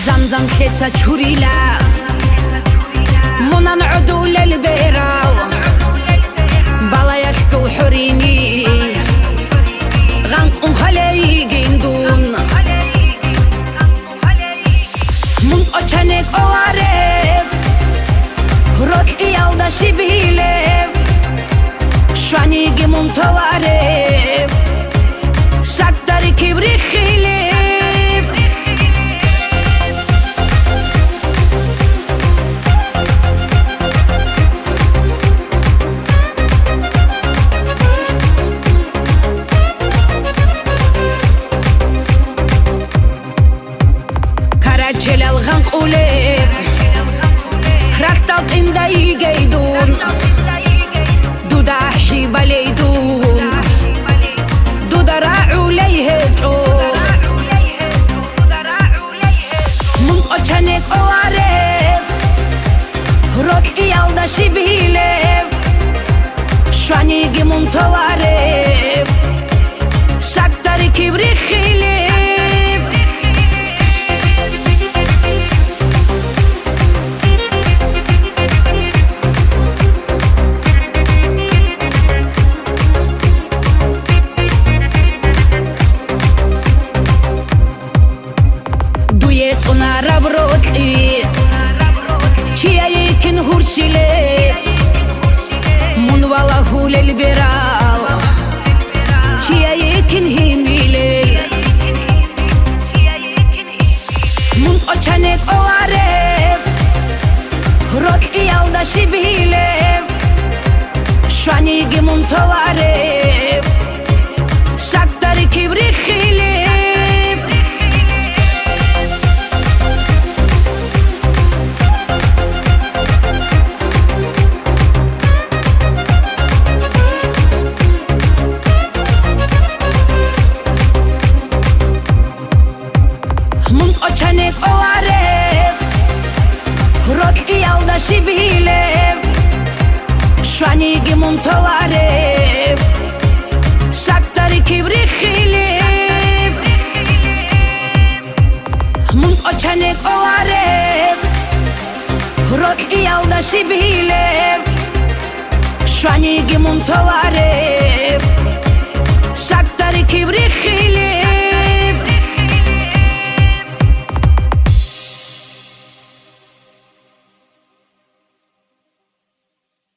زمزم خيتا چوريلا منان عدول البيراو بالا يكتو حريني غنق خلي جندون من أجنك أوارب رد إيالدا شبيلب شواني جمون توارب شاكتاري كبري خيلب جلال غنق أوليب رختال إنداي جيدون دودا حيبا ليدون دودا راعو ليهجون من أجنك أوارب رد إيالدا شبيلب شواني جمون توارب شاكتاري كبري خيلب Ona rabrotli Chia yekin hurchile Mun wala hulel beral Chia yekin himilel Mun ochanek oareb Rot iyalda shibileb Shwanigi mun tolareb Shaktari kibri khileb أجنك أوارب رد إيالدا شبيلب شواني جمون توارب شاكتاري كبري خيلب من أجنك أوارب رد إيالدا شبيلب شواني جمون توارب شاكتاري كبري خيلب